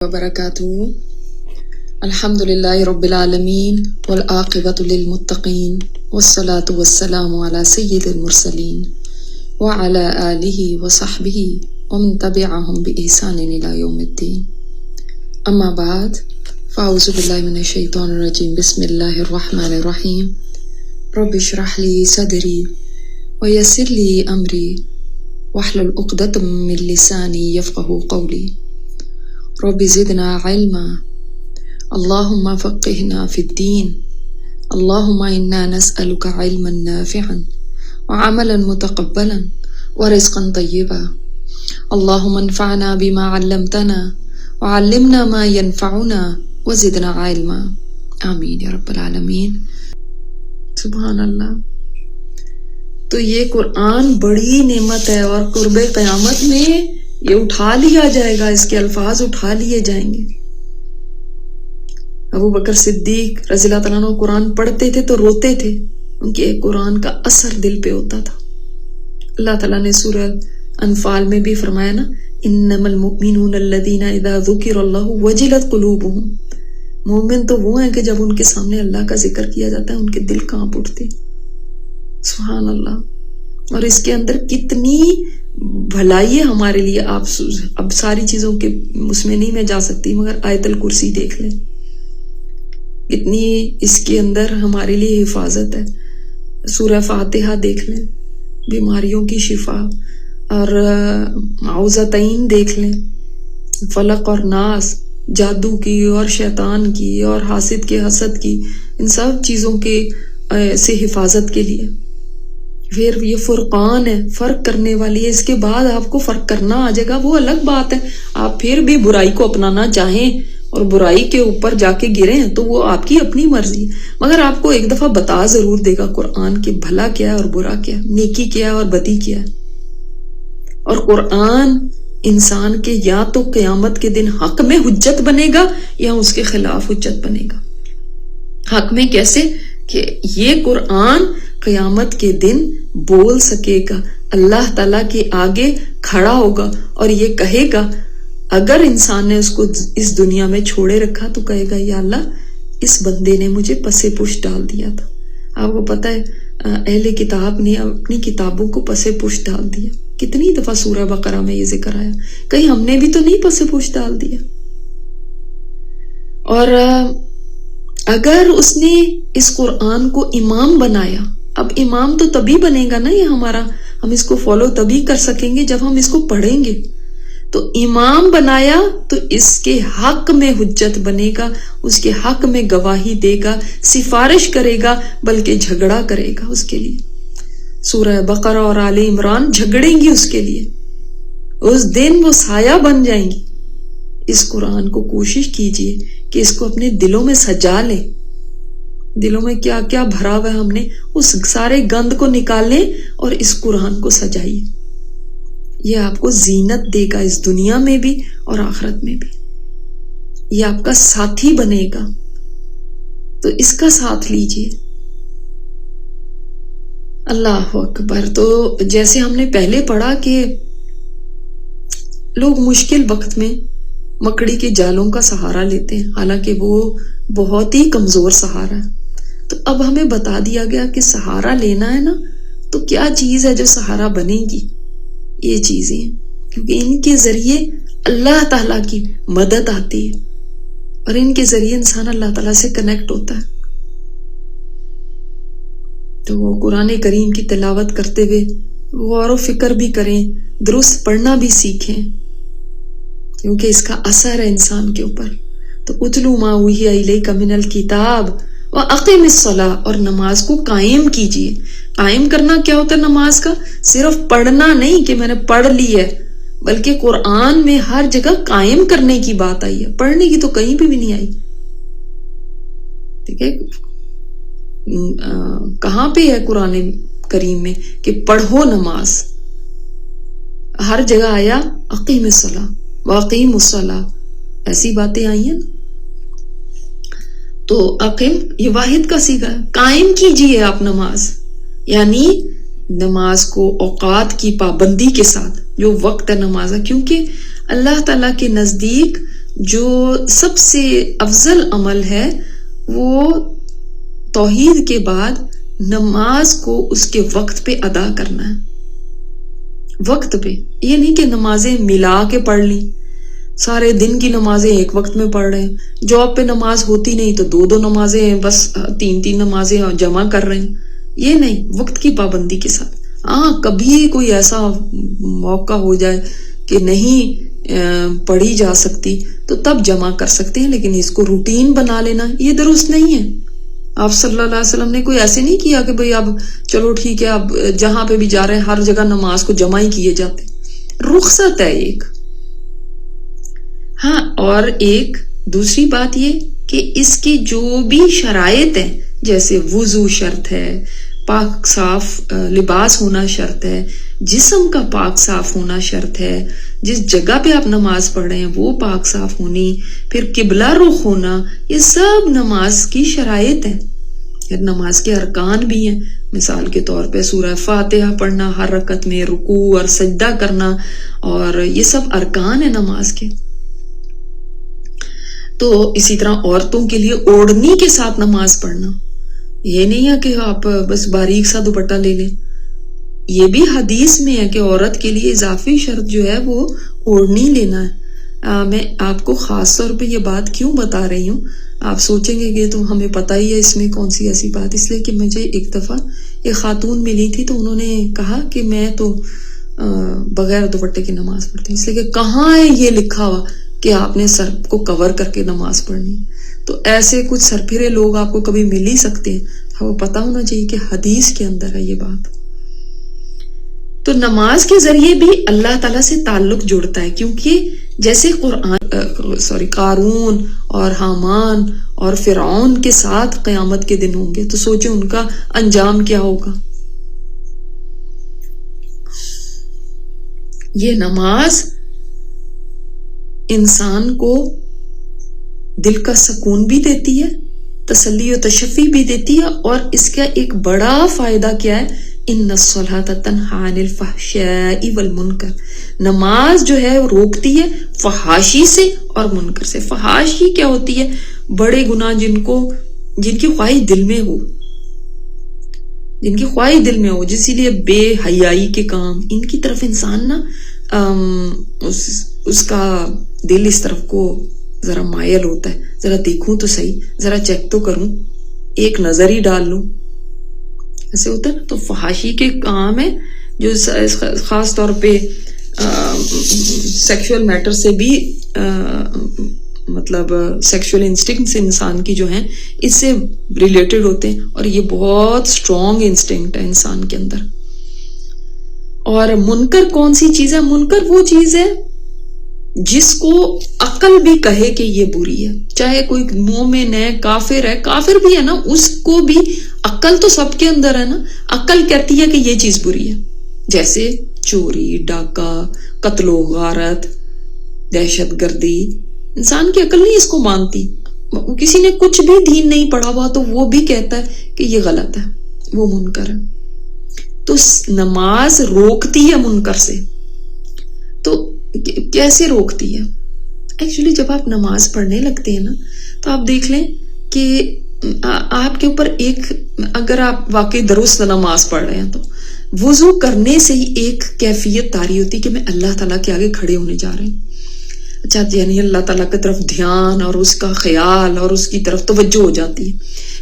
وبرکاتہ. الحمدللہ رب العالمین والعاقبۃ للمتقین والصلاة والسلام علی سید المرسلین وعلی آلہ وصحبہ ومن تبعہم بإحسان الی یوم الدین. اما بعد فاعوذ باللہ من الشیطان الرجیم. بسم اللہ الرحمن الرحیم. رب اشرح لی صدری ویسر لی امری واحلل عقدۃ من لسانی یفقہوا قولی. رب زدنا علما اللہم فقہنا فی الدین. اللہم انا نسألک علما نافعا وعملا متقبلا ورزقا طیبا. اللہم انفعنا بما علمتنا وعلمنا ما ينفعنا وزدنا علما. آمین یا رب العالمین. سبحان اللہ. تو یہ قرآن بڑی نعمت ہے اور قرب قیامت میں یہ اٹھا لیا جائے گا، اس کے الفاظ اٹھا لیے جائیں گے. ابو بکر صدیق رضی اللہ تعالیٰ عنہ قرآن پڑھتے تھے تو روتے تھے، ان کے قرآن کا اثر دل پہ ہوتا تھا. اللہ تعالیٰ نے سورہ انفال میں بھی فرمایا نا، انما المؤمنون الذین اذا ذکر اللہ وجلت قلوبہم. مومن تو وہ ہیں کہ جب ان کے سامنے اللہ کا ذکر کیا جاتا ہے ان کے دل کانپ اٹھتے. سبحان اللہ. اور اس کے اندر کتنی بھلائی ہے ہمارے لیے. آپ اب ساری چیزوں کے اس میں نہیں میں جا سکتی، مگر آیت الکرسی دیکھ لیں، اتنی اس کے اندر ہمارے لیے حفاظت ہے. سورہ فاتحہ دیکھ لیں، بیماریوں کی شفا، اور معوذتین دیکھ لیں، فلق اور ناس، جادو کی اور شیطان کی اور حاسد کے حسد کی، ان سب چیزوں کے سے حفاظت کے لیے. پھر یہ فرقان ہے، فرق کرنے والی ہے. اس کے بعد آپ کو فرق کرنا آ جائے گا، وہ الگ بات ہے. آپ پھر بھی برائی کو اپنانا چاہیں اور برائی کے اوپر جا کے گریں تو وہ آپ کی اپنی مرضی، مگر آپ کو ایک دفعہ بتا ضرور دے گا قرآن کہ بھلا کیا ہے اور برا کیا ہے، نیکی کیا ہے اور بدی کیا ہے. اور قرآن انسان کے یا تو قیامت کے دن حق میں حجت بنے گا یا اس کے خلاف حجت بنے گا. حق میں کیسے؟ کہ یہ قرآن قیامت کے دن بول سکے گا، اللہ تعالیٰ کے آگے کھڑا ہوگا اور یہ کہے گا، اگر انسان نے اس کو اس دنیا میں چھوڑے رکھا تو کہے گا یا اللہ اس بندے نے مجھے پسے پش ڈال دیا تھا. آپ کو پتہ ہے اہل کتاب نے اپنی کتابوں کو پسے پش ڈال دیا. کتنی دفعہ سورہ بقرہ میں یہ ذکر آیا، کہیں ہم نے بھی تو نہیں پسے پش ڈال دیا. اور اگر اس نے اس قرآن کو امام بنایا، اب امام تو تبھی بنے گا نا یہ ہمارا، ہم اس کو فالو تبھی کر سکیں گے جب ہم اس کو پڑھیں گے. تو امام بنایا تو اس کے حق میں حجت بنے گا، اس کے حق میں گواہی دے گا، سفارش کرے گا، بلکہ جھگڑا کرے گا اس کے لیے. سورہ بقرہ اور آل عمران جھگڑیں گی اس کے لیے، اس دن وہ سایہ بن جائیں گی. اس قرآن کو کوشش کیجئے کہ اس کو اپنے دلوں میں سجا لیں. دلوں میں کیا کیا بھرا ہوا ہے ہم نے، اس سارے گند کو نکالیں اور اس قرآن کو سجائیے. یہ آپ کو زینت دے گا اس دنیا میں بھی اور آخرت میں بھی. یہ آپ کا ساتھی بنے گا، تو اس کا ساتھ لیجئے. اللہ اکبر. تو جیسے ہم نے پہلے پڑھا کہ لوگ مشکل وقت میں مکڑی کے جالوں کا سہارا لیتے ہیں، حالانکہ وہ بہت ہی کمزور سہارا ہے. تو اب ہمیں بتا دیا گیا کہ سہارا لینا ہے نا تو کیا چیز ہے جو سہارا بنے گی. یہ چیزیں ہیں کیونکہ ان کے ذریعے اللہ تعالیٰ کی مدد آتی ہے اور ان کے ذریعے انسان اللہ تعالیٰ سے کنیکٹ ہوتا ہے. تو وہ قرآن کریم کی تلاوت کرتے ہوئے غور و فکر بھی کریں، درست پڑھنا بھی سیکھیں، کیونکہ اس کا اثر ہے انسان کے اوپر. تو اتلو ما اوحی الیک من الکتاب واقم الصلاۃ، اور نماز کو قائم کیجیے. قائم کرنا کیا ہوتا ہے نماز کا؟ صرف پڑھنا نہیں کہ میں نے پڑھ لی ہے، بلکہ قرآن میں ہر جگہ قائم کرنے کی بات آئی ہے، پڑھنے کی تو کہیں بھی نہیں آئی. ٹھیک ہے، کہاں پہ ہے قرآن کریم میں کہ پڑھو نماز؟ ہر جگہ آیا اقیم الصلاۃ واقیم الصلاۃ، ایسی باتیں آئی ہیں. تو اقیم یہ واحد کا صیغہ ہے، قائم کیجئے آپ نماز، یعنی نماز کو اوقات کی پابندی کے ساتھ، جو وقت ہے نماز، کیونکہ اللہ تعالیٰ کے نزدیک جو سب سے افضل عمل ہے وہ توحید کے بعد نماز کو اس کے وقت پہ ادا کرنا ہے. وقت پہ، یہ نہیں کہ نمازیں ملا کے پڑھ لی، سارے دن کی نمازیں ایک وقت میں پڑھ رہے ہیں. جاب پہ نماز ہوتی نہیں تو دو نمازیں، بس تین نمازیں جمع کر رہے ہیں. یہ نہیں، وقت کی پابندی کے ساتھ. ہاں کبھی کوئی ایسا موقع ہو جائے کہ نہیں پڑھی جا سکتی تو تب جمع کر سکتے ہیں، لیکن اس کو روٹین بنا لینا یہ درست نہیں ہے. آپ صلی اللہ علیہ وسلم نے کوئی ایسے نہیں کیا کہ بھئی اب چلو ٹھیک ہے اب جہاں پہ بھی جا رہے ہیں ہر جگہ نماز کو جمع ہی کیے جاتے. رخصت ہے ایک. ہاں اور ایک دوسری بات یہ کہ اس کی جو بھی شرائط ہیں، جیسے وضو شرط ہے، پاک صاف لباس ہونا شرط ہے، جسم کا پاک صاف ہونا شرط ہے، جس جگہ پہ آپ نماز پڑھ رہے ہیں وہ پاک صاف ہونی، پھر قبلہ رخ ہونا، یہ سب نماز کی شرائط ہیں. نماز کے ارکان بھی ہیں. مثال کے طور پہ سورہ فاتحہ پڑھنا ہر رکعت میں، رکوع اور سجدہ کرنا، اور یہ سب ارکان ہیں نماز کے. تو اسی طرح عورتوں کے لیے اوڑھنی کے ساتھ نماز پڑھنا، یہ نہیں ہے کہ آپ بس باریک سا دوپٹہ لے لیں. یہ بھی حدیث میں ہے کہ عورت کے لیے اضافی شرط جو ہے وہ اوڑھنی لینا ہے. میں آپ کو خاص طور پہ یہ بات کیوں بتا رہی ہوں، آپ سوچیں گے کہ تو ہمیں پتہ ہی ہے اس میں کون سی ایسی بات. اس لیے کہ مجھے ایک دفعہ ایک خاتون ملی تھی تو انہوں نے کہا کہ میں تو بغیر دوپٹے کی نماز پڑھتی ہوں. اس لیے کہ کہاں ہے یہ لکھا ہوا کہ آپ نے سر کو کور کر کے نماز پڑھنی. تو ایسے کچھ سرپھرے لوگ آپ کو کبھی مل ہی سکتے ہیں. وہ پتا ہونا چاہیے کہ حدیث کے اندر ہے یہ بات. تو نماز کے ذریعے بھی اللہ تعالیٰ سے تعلق جڑتا ہے، کیونکہ جیسے قارون اور حامان اور فرعون کے ساتھ قیامت کے دن ہوں گے تو سوچیں ان کا انجام کیا ہوگا. یہ نماز انسان کو دل کا سکون بھی دیتی ہے، تسلی و تشفی بھی دیتی ہے، اور اس کا ایک بڑا فائدہ کیا ہے، ان الصلاۃ تنہی عن الفحشاء والمنکر. نماز جو ہے روکتی ہے فحاشی سے اور منکر سے. فحاشی کیا ہوتی ہے؟ بڑے گناہ جن کی خواہش دل میں ہو، جس لیے بے حیائی کے کام، ان کی طرف انسان نا اس کا دل اس طرف کو ذرا مائل ہوتا ہے، ذرا دیکھوں تو صحیح، ذرا چیک تو کروں، ایک نظر ہی ڈال لوں، ایسے ہوتا ہے نا. تو فحاشی کے کام ہے جو خاص طور پہ سیکشول میٹر سے بھی مطلب سیکشول انسٹنکٹس انسان کی جو ہیں اس سے ریلیٹڈ ہوتے ہیں، اور یہ بہت اسٹرانگ انسٹنکٹ ہے انسان کے اندر. اور منکر کون سی چیز ہے؟ منکر وہ چیز ہے جس کو عقل بھی کہے کہ یہ بری ہے، چاہے کوئی مومن ہے، کافر بھی ہے نا، اس کو بھی عقل تو سب کے اندر ہے نا، عقل کہتی ہے کہ یہ چیز بری ہے. جیسے چوری، ڈاکہ، قتل و غارت، دہشت گردی، انسان کی عقل نہیں اس کو مانتی. کسی نے کچھ بھی دین نہیں پڑھا ہوا تو وہ بھی کہتا ہے کہ یہ غلط ہے، وہ منکر ہے. تو نماز روکتی ہے منکر سے. تو کیسے روکتی ہے؟ ایکچولی جب آپ نماز پڑھنے لگتے ہیں نا تو آپ دیکھ لیں کہ آپ کے اوپر اگر آپ واقعی درست نماز پڑھ رہے ہیں تو وضو کرنے سے ہی ایک کیفیت طاری ہوتی کہ میں اللہ تعالیٰ کے آگے کھڑے ہونے جا رہے ہیں. اچھا، یعنی اللہ تعالیٰ کی طرف دھیان اور اس کا خیال اور اس کی طرف توجہ ہو جاتی ہے.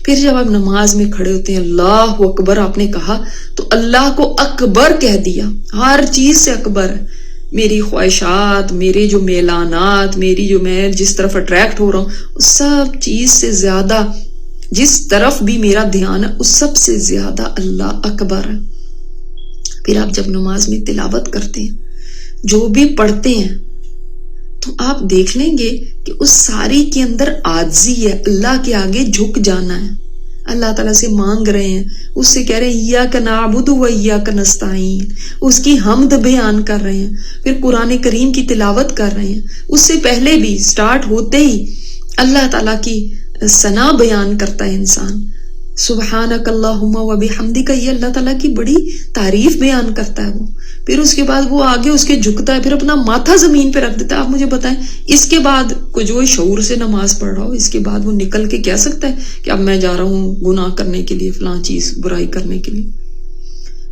پھر جب آپ نماز میں کھڑے ہوتے ہیں، اللہ اکبر آپ نے کہا تو اللہ کو اکبر کہہ دیا، ہر چیز سے اکبر ہے. میری خواہشات، میرے جو میلانات، میں جس طرف اٹریکٹ ہو رہا ہوں، اس سب چیز سے زیادہ جس طرف بھی میرا دھیان ہے اس سب سے زیادہ اللہ اکبر ہے. پھر آپ جب نماز میں تلاوت کرتے ہیں، جو بھی پڑھتے ہیں، تو آپ دیکھ لیں گے کہ اس ساری کے اندر عاجزی ہے، اللہ کے آگے جھک جانا ہے. اللہ تعالیٰ سے مانگ رہے ہیں، اس سے کہہ رہے ہیں ایاک نعبد و ایاک نستعین، اس کی حمد بیان کر رہے ہیں. پھر قرآن کریم کی تلاوت کر رہے ہیں. اس سے پہلے بھی سٹارٹ ہوتے ہی اللہ تعالیٰ کی ثنا بیان کرتا ہے انسان. سبحانک اللہم و بحمدک، یہ اللہ تعالیٰ کی بڑی تعریف بیان کرتا ہے وہ. پھر اس کے بعد وہ آگے اس کے جھکتا ہے، پھر اپنا ماتھا زمین پہ رکھ دیتا ہے. آپ مجھے بتائیں اس کے بعد کوئی جو شعور سے نماز پڑھ رہا ہو، اس کے بعد وہ نکل کے کہہ سکتا ہے کہ اب میں جا رہا ہوں گناہ کرنے کے لیے، فلاں چیز برائی کرنے کے لیے؟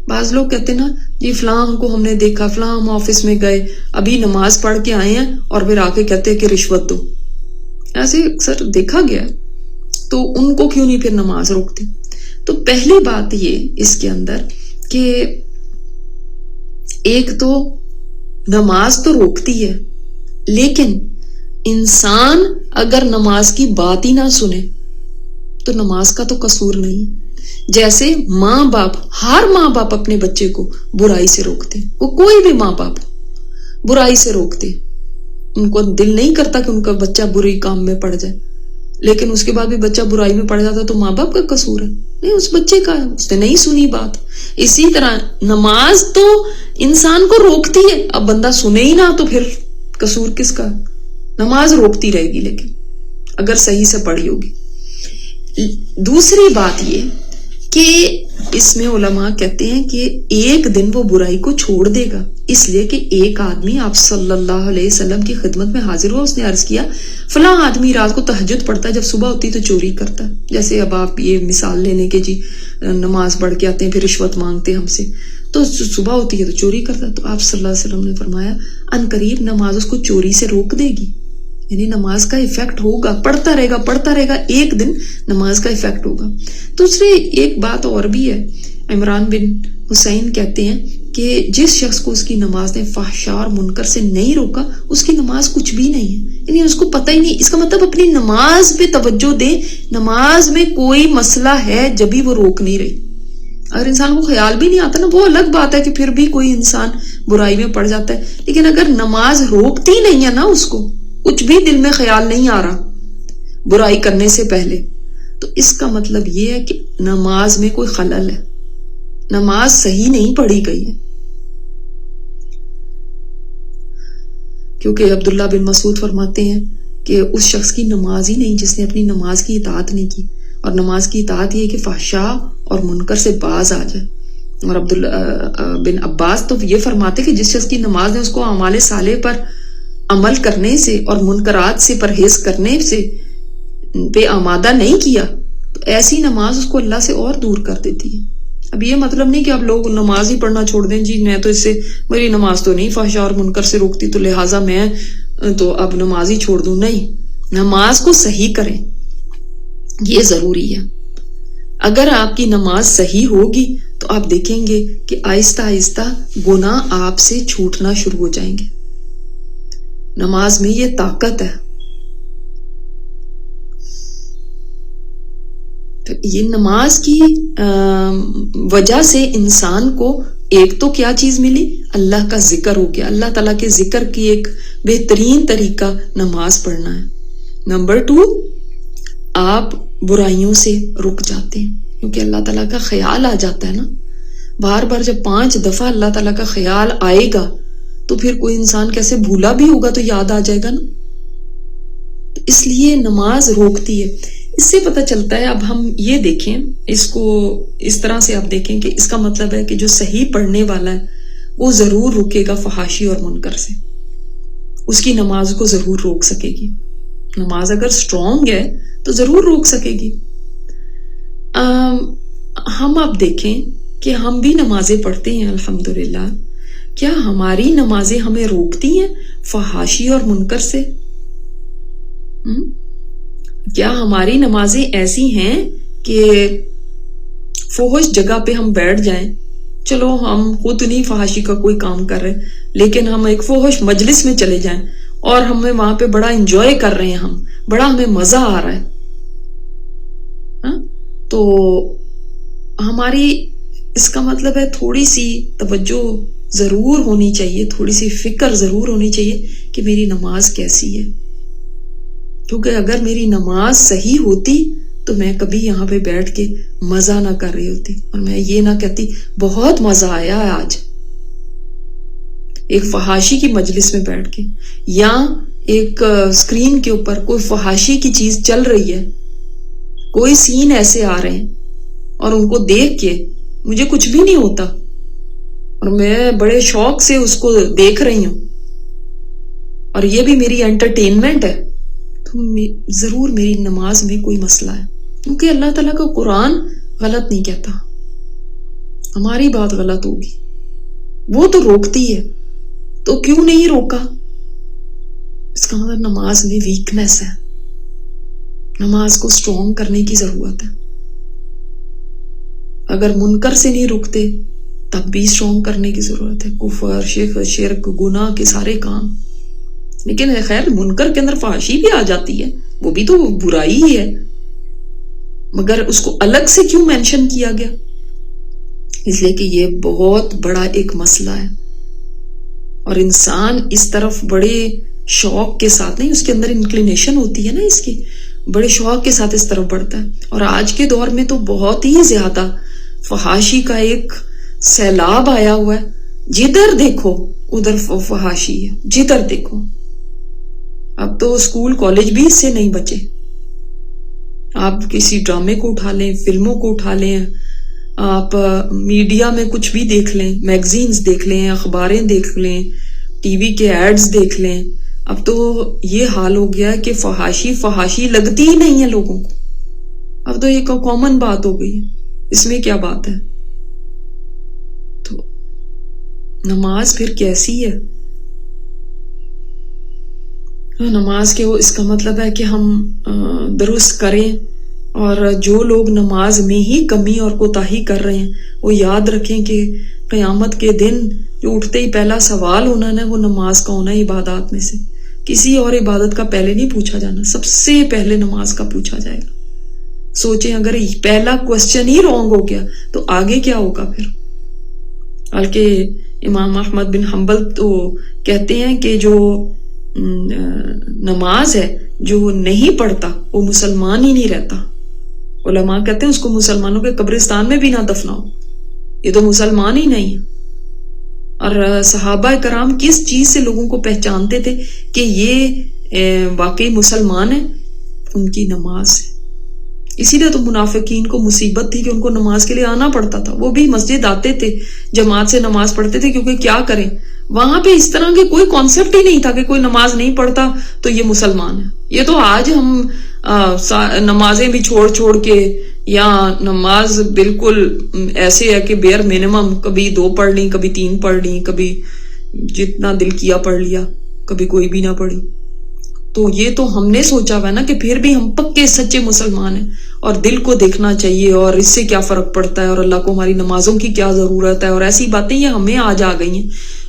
بعض لوگ کہتے ہیں نا جی فلاں کو ہم نے دیکھا، فلاں ہم آفس میں گئے، ابھی نماز پڑھ کے آئے ہیں اور پھر آ کے کہتے ہیں کہ رشوت دو. ایسے اکثر دیکھا گیا، تو ان کو کیوں نہیں پھر نماز روکتے؟ تو پہلی بات یہ اس کے اندر کہ ایک تو نماز تو روکتی ہے، لیکن انسان اگر نماز کی بات ہی نہ سنے تو نماز کا تو قصور نہیں. جیسے ماں باپ، ہر ماں باپ اپنے بچے کو برائی سے روکتے، وہ کوئی بھی ماں باپ برائی سے روکتے، ان کو دل نہیں کرتا کہ ان کا بچہ برے کام میں پڑ جائے، لیکن اس کے بعد بھی بچہ برائی میں پڑ جاتا تو ماں باپ کا قصور ہے؟ نہیں، اس بچے کا ہے، اس نے نہیں سنی بات. اسی طرح نماز تو انسان کو روکتی ہے، اب بندہ سنے ہی نہ تو پھر قصور کس کا؟ نماز روکتی رہے گی لیکن اگر صحیح سے پڑھی ہوگی. دوسری بات یہ کہ اس میں علماء کہتے ہیں کہ ایک دن وہ برائی کو چھوڑ دے گا، اس لیے کہ ایک آدمی آپ صلی اللہ علیہ وسلم کی خدمت میں حاضر ہوا، اس نے عرض کیا فلاں آدمی رات کو تہجد پڑھتا ہے، جب صبح ہوتی تو چوری کرتا ہے. جیسے اب آپ یہ مثال لینے کے جی نماز پڑھ کے آتے ہیں پھر رشوت مانگتے ہیں ہم سے، تو صبح ہوتی ہے تو چوری کرتا ہے. تو آپ صلی اللہ علیہ وسلم نے فرمایا ان قریب نماز اس کو چوری سے روک دے گی، یعنی نماز کا ایفیکٹ ہوگا، پڑھتا رہے گا، ایک دن نماز کا ایفیکٹ ہوگا. دوسری ایک بات اور بھی ہے، عمران بن حسین کہتے ہیں کہ جس شخص کو اس کی نماز نے فحشاء اور منکر سے نہیں روکا اس کی نماز کچھ بھی نہیں ہے، یعنی اس کو پتہ ہی نہیں. اس کا مطلب اپنی نماز پہ توجہ دے، نماز میں کوئی مسئلہ ہے جبھی وہ روک نہیں رہی. اگر انسان کو خیال بھی نہیں آتا نا، وہ الگ بات ہے کہ پھر بھی کوئی انسان برائی میں پڑ جاتا ہے، لیکن اگر نماز روکتی نہیں ہے نا، اس کو کچھ بھی دل میں خیال نہیں آ رہا برائی کرنے سے پہلے، تو اس کا مطلب یہ ہے کہ نماز میں کوئی خلل ہے، نماز صحیح نہیں پڑھی گئی ہے. کیونکہ عبداللہ بن مسعود فرماتے ہیں کہ اس شخص کی نماز ہی نہیں جس نے اپنی نماز کی اطاعت نہیں کی، اور نماز کی اطاعت یہ کہ فحشاء اور منکر سے باز آ جائے. اور عبداللہ بن عباس تو یہ فرماتے کہ جس شخص کی نماز نے اس کو اعمال صالح پر عمل کرنے سے اور منکرات سے پرہیز کرنے سے پہ آمادہ نہیں کیا تو ایسی نماز اس کو اللہ سے اور دور کر دیتی ہے. اب یہ مطلب نہیں کہ اب لوگ نماز ہی پڑھنا چھوڑ دیں، جی میں تو اس سے، میری نماز تو نہیں فحشاء اور منکر سے روکتی تو لہٰذا میں تو اب نماز ہی چھوڑ دوں. نہیں، نماز کو صحیح کریں، یہ ضروری ہے. اگر آپ کی نماز صحیح ہوگی تو آپ دیکھیں گے کہ آہستہ آہستہ گناہ آپ سے چھوٹنا شروع ہو جائیں گے. نماز میں یہ طاقت ہے. تو یہ نماز کی وجہ سے انسان کو ایک تو کیا چیز ملی؟ اللہ کا ذکر ہو گیا. اللہ تعالیٰ کے ذکر کی ایک بہترین طریقہ نماز پڑھنا ہے. نمبر 2، آپ برائیوں سے رک جاتے ہیں کیونکہ اللہ تعالیٰ کا خیال آ جاتا ہے نا. بار بار جب 5 دفعہ اللہ تعالیٰ کا خیال آئے گا تو پھر کوئی انسان کیسے بھولا بھی ہوگا تو یاد آ جائے گا نا. اس لیے نماز روکتی ہے. اس سے پتہ چلتا ہے، اب ہم یہ دیکھیں اس کو اس طرح سے، آپ دیکھیں کہ اس کا مطلب ہے کہ جو صحیح پڑھنے والا ہے وہ ضرور رکے گا فحاشی اور منکر سے، اس کی نماز کو ضرور روک سکے گی. نماز اگر سٹرونگ ہے تو ضرور روک سکے گی. ہم اب دیکھیں کہ ہم بھی نمازیں پڑھتے ہیں الحمدللہ، کیا ہماری نمازیں ہمیں روکتی ہیں فحاشی اور منکر سے؟ کیا ہماری نمازیں ایسی ہیں کہ فحش جگہ پہ ہم بیٹھ جائیں، چلو ہم خود نہیں فحاشی کا کوئی کام کر رہے لیکن ہم ایک فحش مجلس میں چلے جائیں اور ہمیں وہاں پہ بڑا انجوائے کر رہے ہیں، ہم بڑا ہمیں مزہ آ رہا ہے، تو ہماری اس کا مطلب ہے تھوڑی سی توجہ ضرور ہونی چاہیے، تھوڑی سی فکر ضرور ہونی چاہیے کہ میری نماز کیسی ہے. کیونکہ اگر میری نماز صحیح ہوتی تو میں کبھی یہاں پہ بیٹھ کے مزہ نہ کر رہی ہوتی اور میں یہ نہ کہتی بہت مزہ آیا ہے آج ایک فحاشی کی مجلس میں بیٹھ کے، یا ایک اسکرین کے اوپر کوئی فحاشی کی چیز چل رہی ہے، کوئی سین ایسے آ رہے ہیں اور ان کو دیکھ کے مجھے کچھ بھی نہیں ہوتا اور میں بڑے شوق سے اس کو دیکھ رہی ہوں اور یہ بھی میری انٹرٹینمنٹ ہے، تو ضرور میری نماز میں کوئی مسئلہ ہے، کیونکہ اللہ تعالیٰ کا قرآن غلط نہیں کہتا، ہماری بات غلط ہوگی، وہ تو روکتی ہے، تو کیوں نہیں روکا؟ اس کا مطلب نماز میں ویکنیس ہے، نماز کو سٹرونگ کرنے کی ضرورت ہے۔ اگر منکر سے نہیں رکتے تب بھی سٹرونگ کرنے کی ضرورت ہے، کفر، شرک، گناہ کے سارے کام۔ لیکن خیر منکر کے اندر فحاشی بھی آ جاتی ہے، وہ بھی تو برائی ہی ہے، مگر اس کو الگ سے کیوں مینشن کیا گیا؟ اس لیے کہ یہ بہت بڑا ایک مسئلہ ہے، اور انسان اس طرف بڑے شوق کے ساتھ نہیں، اس کے اندر انکلینیشن ہوتی ہے نا اس کی، بڑے شوق کے ساتھ اس طرف بڑھتا ہے۔ اور آج کے دور میں تو بہت ہی زیادہ فحاشی کا ایک سیلاب آیا ہوا ہے، جدھر دیکھو ادھر فحاشی ہے، جدھر دیکھو۔ اب تو اسکول کالج بھی اس سے نہیں بچے، آپ کسی ڈرامے کو اٹھا لیں، فلموں کو اٹھا لیں، آپ میڈیا میں کچھ بھی دیکھ لیں، میگزینز دیکھ لیں، اخباریں دیکھ لیں، ٹی وی کے ایڈز دیکھ لیں، اب تو یہ حال ہو گیا ہے کہ فحاشی لگتی ہی نہیں ہے لوگوں کو، اب تو یہ کامن بات ہو گئی ہے، اس میں کیا بات ہے؟ تو نماز پھر کیسی ہے؟ نماز کے اس کا مطلب ہے کہ ہم درست کریں، اور جو لوگ نماز میں ہی کمی اور کوتاہی کر رہے ہیں وہ یاد رکھیں کہ قیامت کے دن جو اٹھتے ہی پہلا سوال ہونا ہے وہ نماز کا ہونا ہے، عبادات میں سے کسی اور عبادت کا پہلے نہیں پوچھا جانا، سب سے پہلے نماز کا پوچھا جائے گا۔ سوچیں اگر پہلا کوسچن ہی رانگ ہو گیا تو آگے کیا ہوگا پھر؟ بلکہ امام احمد بن حنبل تو کہتے ہیں کہ جو نماز ہے جو نہیں پڑھتا وہ مسلمان ہی نہیں رہتا، علماء کہتے ہیں اس کو مسلمانوں کے قبرستان میں بھی نہ دفناؤ، یہ تو مسلمان ہی نہیں ہے۔ اور صحابہ کرام کس چیز سے لوگوں کو پہچانتے تھے کہ یہ واقعی مسلمان ہیں؟ ان کی نماز سے۔ اسی لیے تو منافقین کو مصیبت تھی کہ ان کو نماز کے لیے آنا پڑتا تھا، وہ بھی مسجد آتے تھے، جماعت سے نماز پڑھتے تھے، کیونکہ کیا کریں وہاں پہ اس طرح کے کوئی کانسیپٹ ہی نہیں تھا کہ کوئی نماز نہیں پڑھتا تو یہ مسلمان ہے۔ یہ تو آج ہم نمازیں بھی چھوڑ کے، یا نماز بالکل ایسے ہے کہ بیئر منیمم، کبھی 2 پڑھ لی، کبھی 3 پڑھ لی، کبھی جتنا دل کیا پڑھ لیا، کبھی کوئی بھی نہ پڑھی۔ تو یہ تو ہم نے سوچا ہوا ہے نا کہ پھر بھی ہم پکے سچے مسلمان ہیں، اور دل کو دیکھنا چاہیے، اور اس سے کیا فرق پڑتا ہے، اور اللہ کو ہماری نمازوں کی کیا ضرورت ہے، اور ایسی باتیں یہ ہمیں آج آ گئی ہیں۔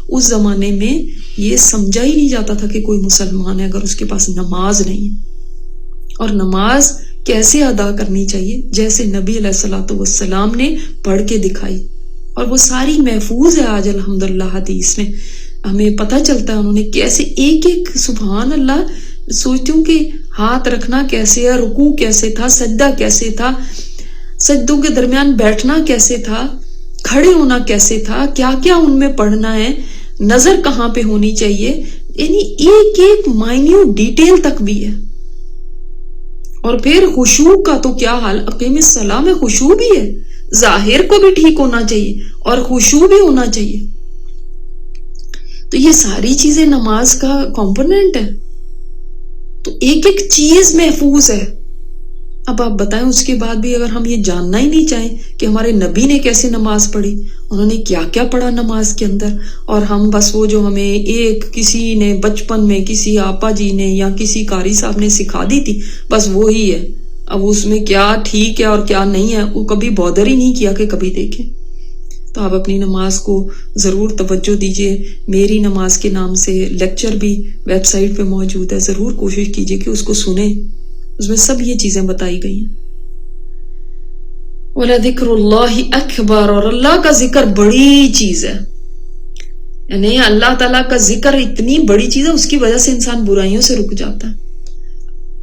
اس زمانے میں یہ سمجھا ہی نہیں جاتا تھا کہ کوئی مسلمان ہے اگر اس کے پاس نماز نہیں ہے۔ اور نماز کیسے ادا کرنی چاہیے؟ جیسے نبی علیہ الصلوۃ والسلام نے پڑھ کے دکھائی، اور وہ ساری محفوظ ہے آج الحمدللہ حدیث میں، ہمیں پتہ چلتا ہے انہوں نے کیسے ایک سبحان اللہ، سوچتی ہوں کہ ہاتھ رکھنا کیسے ہے، رکوع کیسے تھا، سجدہ کیسے تھا، سجدوں کے درمیان بیٹھنا کیسے تھا، کھڑے ہونا کیسے تھا، کیا کیا ان میں پڑھنا ہے، نظر کہاں پہ ہونی چاہیے، یعنی ایک مائنیوٹ ڈیٹیل تک بھی ہے۔ اور پھر خشوع کا تو کیا حال، اقیم الصلاۃ میں خشوع بھی ہے، ظاہر کو بھی ٹھیک ہونا چاہیے اور خشوع بھی ہونا چاہیے۔ تو یہ ساری چیزیں نماز کا کمپوننٹ ہے، تو ایک چیز محفوظ ہے۔ اب آپ بتائیں اس کے بعد بھی اگر ہم یہ جاننا ہی نہیں چاہیں کہ ہمارے نبی نے کیسے نماز پڑھی، انہوں نے کیا کیا پڑھا نماز کے اندر، اور ہم بس وہ جو ہمیں کسی نے بچپن میں کسی آپا جی نے یا کسی قاری صاحب نے سکھا دی تھی، بس وہی ہے، اب اس میں کیا ٹھیک ہے اور کیا نہیں ہے وہ کبھی بودر ہی نہیں کیا کہ کبھی دیکھیں۔ تو آپ اپنی نماز کو ضرور توجہ دیجئے۔ میری نماز کے نام سے لیکچر بھی ویب سائٹ پہ موجود ہے، ضرور کوشش کیجئے کہ اس کو سنیں، اس میں سب یہ چیزیں بتائی گئی ہیں۔ وَلَذِكْرُ اللَّهِ أَكْبَرُ، اور اللہ کا ذکر بڑی چیز ہے، یعنی اللہ تعالیٰ کا ذکر اتنی بڑی چیز ہے، اس کی وجہ سے انسان برائیوں سے رک جاتا ہے۔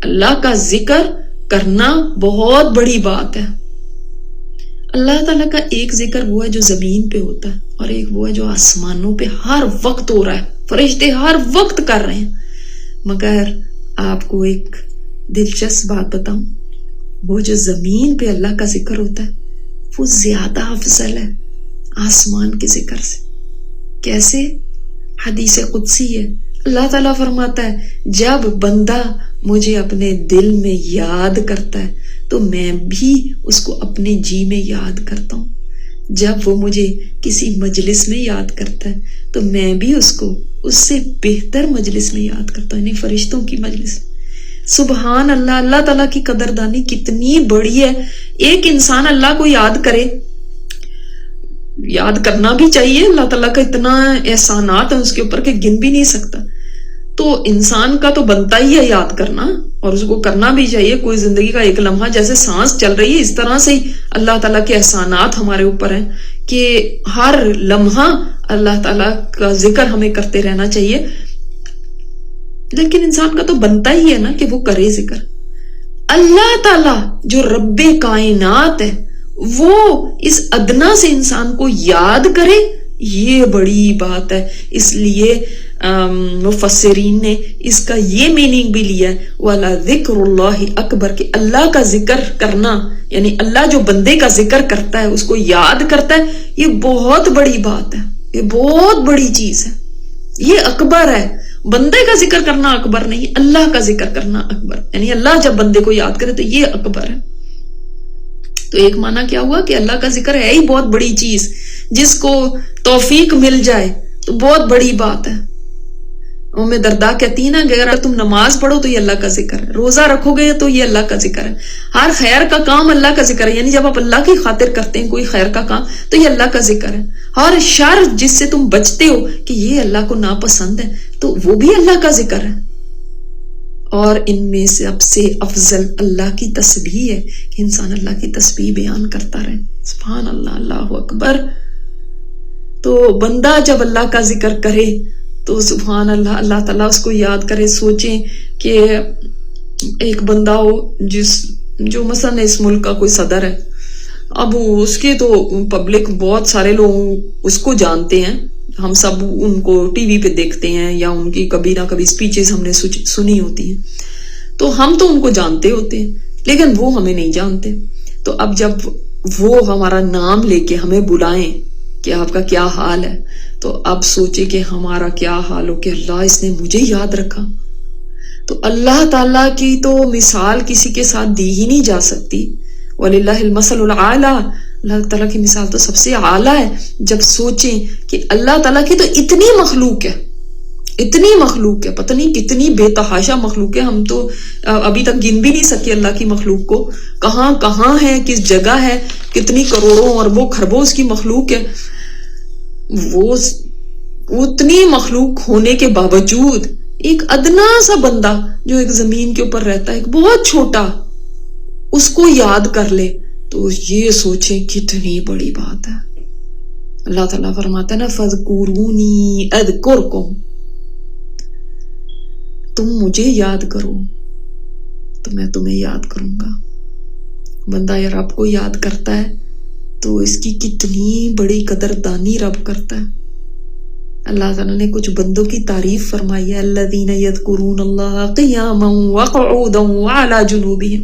اللہ کا ذکر کرنا بہت بڑی بات ہے۔ اللہ تعالیٰ کا ایک ذکر وہ ہے جو زمین پہ ہوتا ہے، اور ایک وہ ہے جو آسمانوں پہ ہر وقت ہو رہا ہے، فرشتے ہر وقت کر رہے ہیں۔ مگر آپ کو ایک دلچسپ بات بتاؤں، وہ جو زمین پہ اللہ کا ذکر ہوتا ہے وہ زیادہ افضل ہے آسمان کے ذکر سے۔ کیسے؟ حدیث قدسی ہے، اللہ تعالیٰ فرماتا ہے جب بندہ مجھے اپنے دل میں یاد کرتا ہے تو میں بھی اس کو اپنے جی میں یاد کرتا ہوں، جب وہ مجھے کسی مجلس میں یاد کرتا ہے تو میں بھی اس کو اس سے بہتر مجلس میں یاد کرتا ہوں، یعنی فرشتوں کی مجلس۔ سبحان اللہ، اللہ تعالیٰ کی قدردانی کتنی بڑی ہے۔ ایک انسان اللہ کو یاد کرے، یاد کرنا بھی چاہیے، اللہ تعالیٰ کا اتنا احسانات ہے اس کے اوپر کہ گن بھی نہیں سکتا، تو انسان کا تو بنتا ہی ہے یاد کرنا، اور اس کو کرنا بھی چاہیے۔ کوئی زندگی کا ایک لمحہ جیسے سانس چل رہی ہے، اس طرح سے ہی اللہ تعالیٰ کے احسانات ہمارے اوپر ہیں کہ ہر لمحہ اللہ تعالیٰ کا ذکر ہمیں کرتے رہنا چاہیے، لیکن انسان کا تو بنتا ہی ہے نا کہ وہ کرے ذکر۔ اللہ تعالیٰ جو رب کائنات ہے وہ اس ادنا سے انسان کو یاد کرے، یہ بڑی بات ہے۔ اس لیے مفسرین نے اس کا یہ میننگ بھی لیا ہے وَلَذِكْرُ اللَّهِ اکبر، کہ اللہ کا ذکر کرنا، یعنی اللہ جو بندے کا ذکر کرتا ہے، اس کو یاد کرتا ہے، یہ بہت بڑی بات ہے، یہ بہت بڑی چیز ہے، یہ اکبر ہے۔ بندے کا ذکر کرنا اکبر نہیں، اللہ کا ذکر کرنا اکبر، یعنی اللہ جب بندے کو یاد کرے تو یہ اکبر ہے۔ تو ایک معنی کیا ہوا کہ اللہ کا ذکر ہے ہی بہت بڑی چیز، جس کو توفیق مل جائے تو بہت بڑی بات ہے۔ ام درداء کہتی ہے نا کہ اگر تم نماز پڑھو تو یہ اللہ کا ذکر ہے، روزہ رکھو گے تو یہ اللہ کا ذکر ہے، ہر خیر کا کام اللہ کا ذکر ہے، یعنی جب آپ اللہ کی خاطر کرتے ہیں کوئی خیر کا کام تو یہ اللہ کا ذکر ہے۔ ہر شر جس سے تم بچتے ہو کہ یہ اللہ کو ناپسند ہے تو وہ بھی اللہ کا ذکر ہے۔ اور ان میں سب سے افضل اللہ کی تسبیح ہے کہ انسان اللہ کی تسبیح بیان کرتا رہے، سبحان اللہ، اللہ اکبر۔ تو بندہ جب اللہ کا ذکر کرے تو سبحان اللہ، اللہ تعالیٰ اس کو یاد کرے۔ سوچیں کہ ایک بندہ ہو جو مثلا اس ملک کا کوئی صدر ہے، اب اس کے تو پبلک بہت سارے لوگ اس کو جانتے ہیں، ہم سب ان کو ٹی وی پہ دیکھتے ہیں یا ان کی کبھی نہ کبھی سپیچز ہم نے سنی ہوتی ہیں، تو ہم تو ان کو جانتے ہوتے ہیں لیکن وہ ہمیں نہیں جانتے۔ تو اب جب وہ ہمارا نام لے کے ہمیں بلائیں کہ آپ کا کیا حال ہے، تو اب سوچے کہ ہمارا کیا حال ہو کہ اللہ اس نے مجھے یاد رکھا۔ تو اللہ تعالیٰ کی تو مثال کسی کے ساتھ دی ہی نہیں جا سکتی، وَلِلَّهِ الْمَثَلُ الْأَعْلَىٰ، اللہ تعالیٰ کی مثال تو سب سے اعلیٰ ہے۔ جب سوچیں کہ اللہ تعالیٰ کی تو اتنی مخلوق ہے، اتنی مخلوق ہے، پتہ نہیں کتنی بے تحاشا مخلوق ہے، ہم تو ابھی تک گن بھی نہیں سکے اللہ کی مخلوق کو، کہاں کہاں ہے، کس جگہ ہے، کتنی کروڑوں اربوں خربوں اس کی مخلوق ہے۔ وہ اتنی مخلوق ہونے کے باوجود ایک ادنا سا بندہ جو ایک زمین کے اوپر رہتا ہے، ایک بہت چھوٹا، اس کو یاد کر لے تو یہ سوچیں کتنی بڑی بات ہے۔ اللہ تعالیٰ فرماتا ہے نا فَاذْكُرُونِي أَذْكُرْكُمْ، تم مجھے یاد کرو تو میں تمہیں یاد کروں گا۔ بندہ یا رب کو یاد کرتا ہے تو اس کی کتنی بڑی قدردانی رب کرتا ہے۔ اللہ تعالیٰ نے کچھ بندوں کی تعریف فرمائی ہے، الذین یذکرون اللہ قیاما وقعودا وعلی جنوبہم،